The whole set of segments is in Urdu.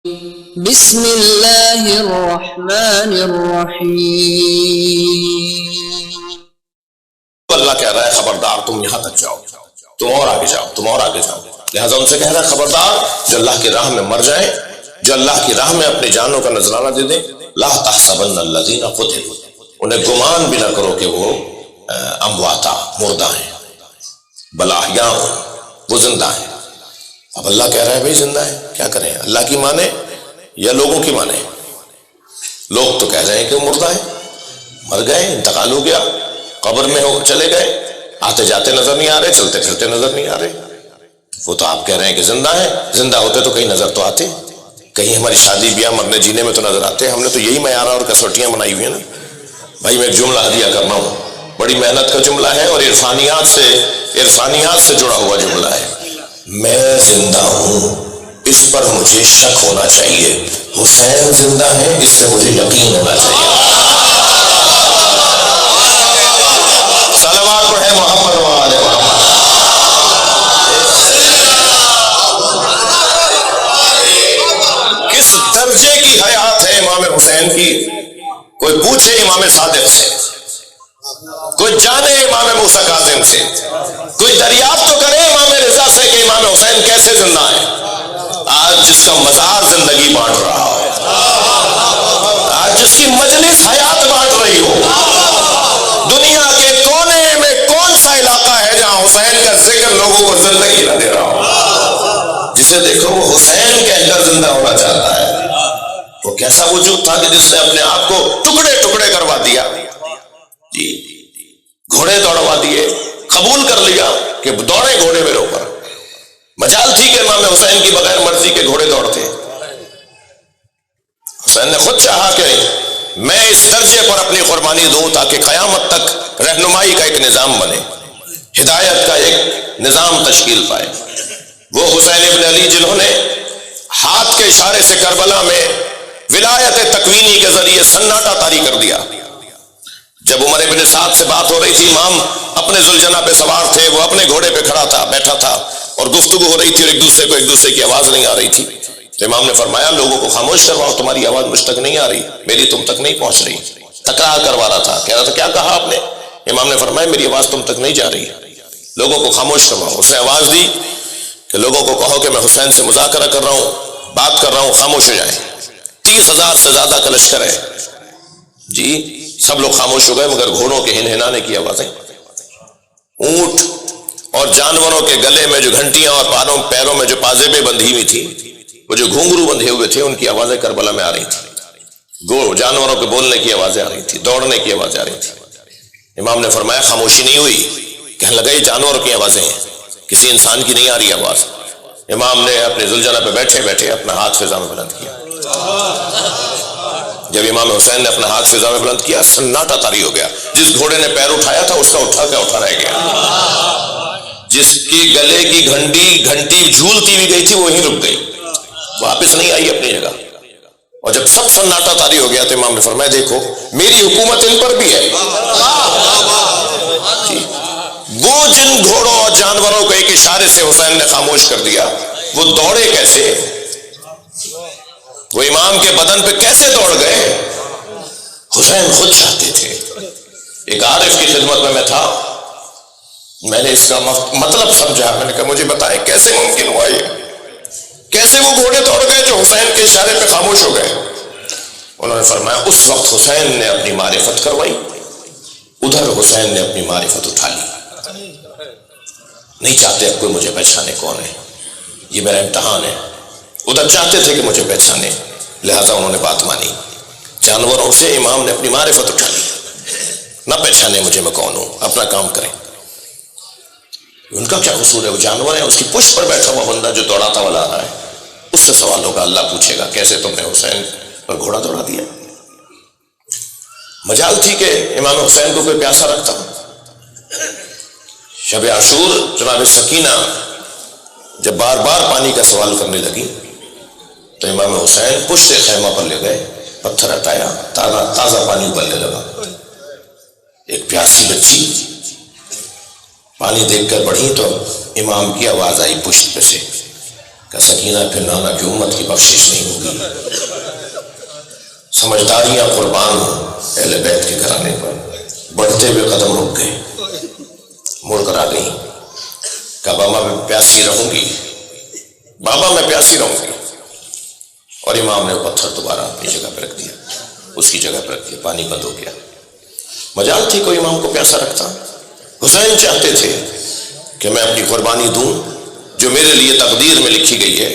بسم اللہ الرحمن الرحیم۔ اللہ کہہ رہا ہے خبردار تم یہاں تک جاؤ، تم اور آگے جاؤ، تم اور آگے جاؤ۔ لہذا ان سے کہہ رہا ہے خبردار جو اللہ کی راہ میں مر جائیں، جو اللہ کی راہ میں اپنی جانوں کا نذرانہ دے دیں، لا تحسبن الذین قتلوا، انہیں گمان بھی نہ کرو کہ وہ امواتا مردہ ہیں، بل احیاء، وہ زندہ ہیں۔ اب اللہ کہہ رہا ہے بھائی زندہ ہے، کیا کریں؟ اللہ کی مانے یا لوگوں کی مانے؟ لوگ تو کہہ رہے ہیں کہ وہ مردہ ہیں، مر گئے، انتقال ہو گیا، قبر میں ہو چلے گئے، آتے جاتے نظر نہیں آ رہے، چلتے پھرتے نظر نہیں آ رہے۔ وہ تو آپ کہہ رہے ہیں کہ زندہ ہیں، زندہ ہوتے تو کہیں نظر تو آتے، کہیں ہماری شادی بیاہ مرنے جینے میں تو نظر آتے۔ ہم نے تو یہی معیار اور کسوٹیاں بنائی ہوئی ہیں نا۔ بھائی میں ایک جملہ ہدیہ کرنا ہوں، بڑی محنت کا جملہ ہے اور عرفانیات سے جڑا ہوا جملہ ہے۔ میں زندہ ہوں، اس پر مجھے شک ہونا چاہیے، حسین زندہ ہے، اس سے مجھے یقین ہونا چاہیے۔ صلوات پڑھیں محمد و آل محمد۔ کس درجے کی حیات ہے امام حسین کی؟ کوئی پوچھے امام صادق سے، کوئی جانے امام موسیٰ کاظم سے، کوئی دریافت تو کرے امام رضا سے کہ امام حسین کیسے زندہ ہے۔ آج جس کا مزار زندگی بانٹ رہا ہو، آج جس کی مجلس حیات بانٹ رہی ہو، دنیا کے کونے میں کون سا علاقہ ہے جہاں حسین کا ذکر لوگوں کو زندگی نہ دے رہا ہو؟ جسے دیکھو وہ حسین کہہ کر زندہ ہونا چاہتا ہے۔ وہ کیسا وجود تھا کہ جس نے اپنے آپ کو ٹکڑے ٹکڑے کروا دیا، جی گھوڑے دوڑوا دیے، قبول کر لیا کہ دوڑے گھوڑے میرے اوپر۔ مجال تھی کہ امام حسین کی بغیر مرضی کے گھوڑے دوڑتے۔ حسین نے خود چاہا کہ میں اس درجے پر اپنی قربانی دوں تاکہ قیامت تک رہنمائی کا ایک نظام بنے، ہدایت کا ایک نظام تشکیل پائے۔ وہ حسین ابن علی جنہوں نے ہاتھ کے اشارے سے کربلا میں ولایت تکوینی کے ذریعے سناٹا طاری کر دیا۔ جب عمر ابن سعد سے بات ہو رہی تھی، امام اپنے ذوالجناح پہ سوار تھے، وہ اپنے گھوڑے پہ کھڑا تھا، بیٹھا تھا، اور گفتگو ہو رہی تھی اور ایک دوسرے کی آواز نہیں آ رہی تھی۔ تو امام نے فرمایا لوگوں کو خاموش کرواؤ، تمہاری آواز مجھ تک نہیں آ رہی، میری تم تک نہیں پہنچ رہی۔ تکرار کروا رہا تھا، کہہ رہا تھا کیا کہا آپ نے؟ امام نے فرمایا میری آواز تم تک نہیں جا رہی، لوگوں کو خاموش کرواؤ۔ اس نے آواز دی کہ لوگوں کو کہو کہ میں حسین سے مذاکرہ کر رہا ہوں، بات کر رہا ہوں، خاموش ہو جائیں۔ 30,000 سے زیادہ کا لشکر ہے جی، سب لوگ خاموش ہو گئے مگر گھوڑوں کے ہنہنانے کی آوازیں، اونٹ اور جانوروں کے گلے میں جو گھنٹیاں اور پیروں میں جو پازیبیں بندھی ہوئی تھی، وہ جو گھنگرو بندھے ہوئے تھے، ان کی آوازیں کربلا میں آ رہی تھی۔ جانوروں کے بولنے کی آوازیں آ رہی تھی، دوڑنے کی آوازیں آ رہی تھی۔ امام نے فرمایا خاموشی نہیں ہوئی، کہنے لگا یہ جانوروں کی آوازیں ہیں، کسی انسان کی نہیں آ رہی آواز۔ امام نے اپنے ذوالجناح پہ بیٹھے بیٹھے اپنا ہاتھ فضا میں بلند کیا۔ جب امام حسین نے اپنا ہاتھ فضا میں بلند کیا، سناٹا طاری ہو گیا۔ جس گھوڑے نے پیر اٹھایا تھا اس کا اٹھا رہ گیا، جس کی گلے کی گھنٹی جھولتی بھی گئی تھی وہیں رک گئی، واپس نہیں آئی اپنی جگہ۔ اور جب سب سناٹا طاری ہو گیا تو امام نے فرمایا دیکھو میری حکومت ان پر بھی ہے جی۔ وہ جن گھوڑوں اور جانوروں کو ایک اشارے سے حسین نے خاموش کر دیا، وہ دوڑے کیسے؟ وہ امام کے بدن پہ کیسے دوڑ گئے؟ حسین خود چاہتے تھے۔ ایک عارف کی خدمت میں تھا، میں نے اس کا مطلب سمجھا، میں نے کہا مجھے بتائیں کیسے ممکن ہوا یہ، کیسے وہ گھوڑے دوڑ گئے جو حسین کے اشارے پہ خاموش ہو گئے؟ انہوں نے فرمایا اس وقت حسین نے اپنی معرفت کروائی، ادھر حسین نے اپنی معرفت اٹھا لی۔ نہیں چاہتے اب کوئی مجھے پہچانے کون ہے، یہ میرا امتحان ہے۔ ادھر چاہتے تھے کہ مجھے پہچانے، لہذا انہوں نے بات مانی۔ جانوروں سے امام نے اپنی معرفت اٹھا لی، نہ پہچانے مجھے میں کون ہوں، اپنا کام کریں۔ ان کا کیا قصور ہے؟ وہ جانور ہے، اس کی پشت پر بیٹھا ہوا بندہ جو دوڑاتا والا آ رہا ہے، اس سے سوال ہوگا، اللہ پوچھے گا کیسے تم نے حسین پر گھوڑا دوڑا دیا۔ مجال تھی کہ امام حسین کو کوئی پیاسا رکھتا۔ شب عاشور جناب سکینہ جب بار بار پانی کا سوال کرنے لگی تو امام حسین پشت خیمہ پر لے گئے، پتھر ہٹایا، تازہ پانی ابلنے لگا۔ ایک پیاسی بچی پانی دیکھ کر بڑھی تو امام کی آواز آئی پشت پہ سے، کہ سکینہ پھر نانا کی امت کی بخشش نہیں ہوگی۔ سمجھداریاں قربان ہوں اہل بیت کے گھرانے پر، بڑھتے ہوئے قدم رک گئے، مڑ کر آ گئی، کہا بابا میں پیاسی رہوں گی، بابا میں پیاسی رہوں گی۔ اور امام نے پتھر دوبارہ اپنی جگہ پہ رکھ دیا، اس کی جگہ پہ رکھ دیا، پانی بند ہو گیا۔ مجال تھی کوئی امام کو پیاسا رکھتا؟ حسین چاہتے تھے کہ میں اپنی قربانی دوں، جو میرے لیے تقدیر میں لکھی گئی ہے،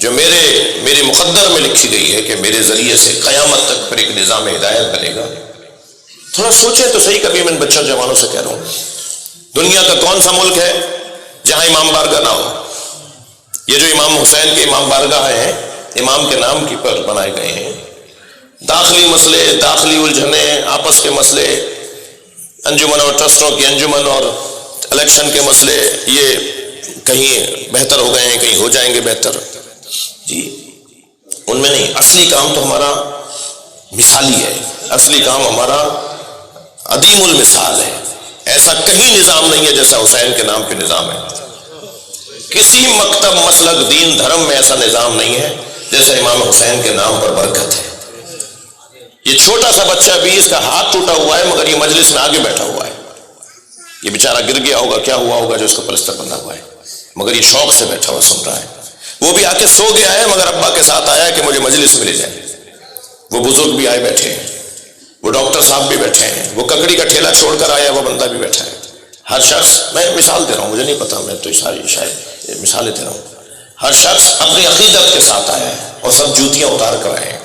جو میرے مقدر میں لکھی گئی ہے کہ میرے ذریعے سے قیامت تک پھر ایک نظام ہدایت بنے گا۔ تھوڑا سوچیں تو صحیح، کبھی میں ان بچوں جوانوں سے کہہ رہا ہوں، دنیا کا کون سا ملک ہے جہاں امام بارگاہ نہ ہو؟ یہ جو امام حسین کے امام بارگاہ ہیں، امام کے نام کی پر بنائے گئے ہیں، داخلی مسئلے، داخلی الجھنیں، آپس کے مسئلے، انجمن اور ٹرسٹوں کی انجمن اور الیکشن کے مسئلے، یہ کہیں بہتر ہو گئے ہیں، کہیں ہو جائیں گے بہتر، جی ان میں نہیں۔ اصلی کام تو ہمارا مثالی ہے، اصلی کام ہمارا عدیم المثال ہے۔ ایسا کہیں نظام نہیں ہے جیسا حسین کے نام پہ نظام ہے، کسی مکتب، مسلک، دین، دھرم میں ایسا نظام نہیں ہے جیسا امام حسین کے نام پر برکت ہے۔ یہ چھوٹا سا بچہ بھی، اس کا ہاتھ ٹوٹا ہوا ہے مگر یہ مجلس میں آگے بیٹھا ہوا ہے، یہ بیچارہ گر گیا ہوگا، کیا ہوا ہوگا جو اس کا پلستر بندھا ہوا ہے، مگر یہ شوق سے بیٹھا ہوا سن رہا ہے۔ وہ بھی آ کے سو گیا ہے مگر ابا کے ساتھ آیا کہ مجھے مجلس میں لے جائے۔ وہ بزرگ بھی آئے بیٹھے ہیں، وہ ڈاکٹر صاحب بھی بیٹھے ہیں، وہ ککڑی کا ٹھیلا چھوڑ کر آیا وہ بندہ بھی بیٹھا ہے۔ ہر شخص، میں مثال دے رہا ہوں، مجھے نہیں پتا، میں تو ساری شاید مثالیں دے رہا ہوں، ہر شخص اپنی عقیدت کے ساتھ آیا ہے اور سب جوتیاں اتار کر آئے ہیں۔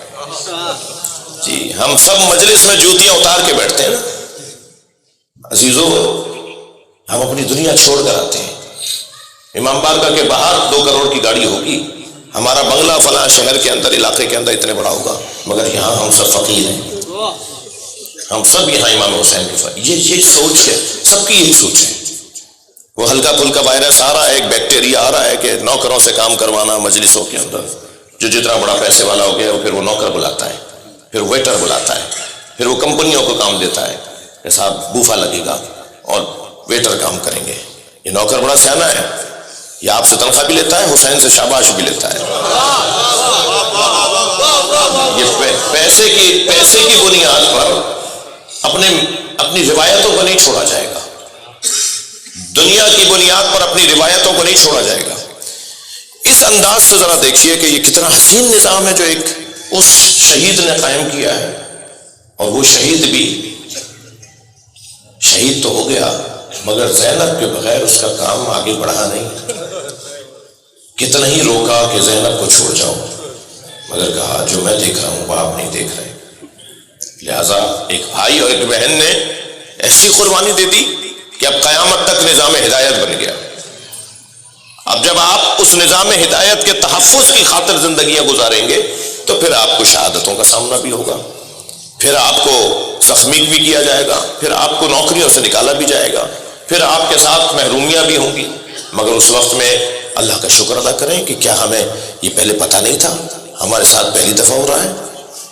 جی ہم سب مجلس میں جوتیاں اتار کے بیٹھتے ہیں نا عزیزو، ہم اپنی دنیا چھوڑ کر آتے ہیں۔ امام بارگاہ کے باہر 2 کروڑ کی گاڑی ہوگی، ہمارا بنگلہ فلاں شہر کے اندر، علاقے کے اندر اتنے بڑا ہوگا، مگر یہاں ہم سب فقیر ہیں، ہم سب یہاں امام حسین کے فقیر۔ یہ سوچ ہے، سب کی یہی سوچ ہے۔ وہ ہلکا پھلکا وائرس آ رہا ہے، ایک بیکٹیریا آ رہا ہے کہ نوکروں سے کام کروانا مجلسوں کے اندر، جو جتنا بڑا پیسے والا ہو گیا پھر وہ نوکر بلاتا ہے، پھر ویٹر بلاتا ہے، پھر وہ کمپنیوں کو کام دیتا ہے کہ صاحب بوفا لگے گا اور ویٹر کام کریں گے۔ یہ نوکر بڑا سیانا ہے، یہ آپ سے تنخواہ بھی لیتا ہے، حسین سے شاباش بھی لیتا ہے۔ یہ پیسے کی بنیاد پر اپنی روایتوں کو نہیں چھوڑا جائے گا، دنیا کی بنیاد پر اپنی روایتوں کو نہیں چھوڑا جائے گا۔ اس انداز سے ذرا دیکھیے کہ یہ کتنا حسین نظام ہے جو ایک اس شہید نے قائم کیا ہے، اور وہ شہید تو ہو گیا مگر زینب کے بغیر اس کا کام آگے بڑھا نہیں۔ کتنا ہی روکا کہ زینب کو چھوڑ جاؤ، مگر کہا جو میں دیکھ رہا ہوں وہ آپ نہیں دیکھ رہے، لہذا ایک بھائی اور ایک بہن نے ایسی قربانی دے دی کہ اب قیامت تک نظام ہدایت بن گیا۔ اب جب آپ اس نظام ہدایت کے تحفظ کی خاطر زندگیاں گزاریں گے تو پھر آپ کو شہادتوں کا سامنا بھی ہوگا، پھر آپ کو زخمی بھی کیا جائے گا، پھر آپ کو نوکریوں سے نکالا بھی جائے گا، پھر آپ کے ساتھ محرومیاں بھی ہوں گی، مگر اس وقت میں اللہ کا شکر ادا کریں کہ کیا ہمیں یہ پہلے پتہ نہیں تھا، ہمارے ساتھ پہلی دفعہ ہو رہا ہے،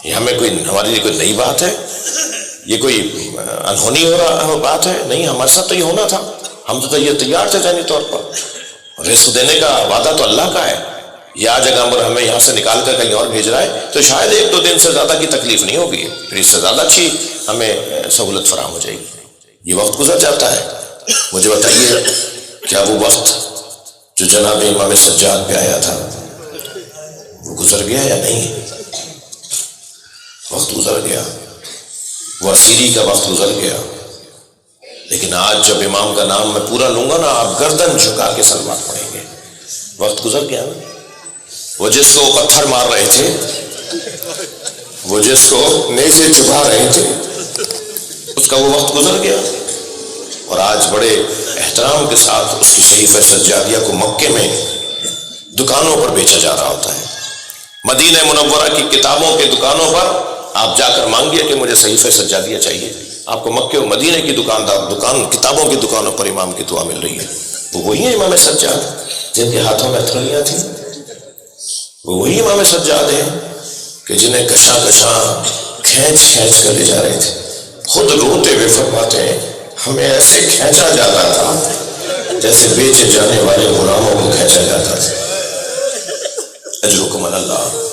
یہ ہمارے لیے کوئی نئی بات ہے، یہ کوئی انہونی ہو رہا بات ہے، نہیں ہمارے ساتھ تو یہ ہونا تھا، ہم تو یہ تیار تھے ذہنی طور پر۔ رزق دینے کا وعدہ تو اللہ کا ہے، یہ آج اگر ہمیں یہاں سے نکال کر کہیں اور بھیج رہا ہے تو شاید 1-2 دن سے زیادہ کی تکلیف نہیں ہوگی، پھر اس سے زیادہ اچھی ہمیں سہولت فراہم ہو جائے گی۔ یہ وقت گزر جاتا ہے، مجھے بتائیے کیا وہ وقت جو جناب امام سجاد پہ آیا تھا وہ گزر گیا یا نہیں؟ وقت گزر گیا، وہ اسیری کا وقت گزر گیا، لیکن آج جب امام کا نام میں پورا لوں گا نا، آپ گردن جھکا کے سلوات پڑھیں گے۔ وقت گزر گیا نا، وہ جس کو پتھر مار رہے تھے، وہ جس کو نیزے چبھا رہے تھے، اس کا وہ وقت گزر گیا، اور آج بڑے احترام کے ساتھ اس کی صحیفہ سجادیہ کو مکے میں دکانوں پر بیچا جا رہا ہوتا ہے۔ مدینہ منورہ کی کتابوں کے دکانوں پر آپ جا کر مانگیے کہ مجھے صحیفہ سجادیہ چاہیے، آپ کو مکے و مدینہ کی کتابوں کی دکانوں پر امام کی دعا مل رہی ہے۔ وہ وہی ہیں امام سجاد جن کے ہاتھوں میں ہتھیلیاں تھیں، وہ وہی امام سجاد ہیں کہ جنہیں کشاں کھینچ کر لے جا رہے تھے، خود روتے ہوئے فرماتے ہیں ہمیں ایسے کھینچا جاتا تھا جیسے بیچے جانے والے غلاموں کو کھینچا جاتا تھا۔ اجرکم علی اللہ.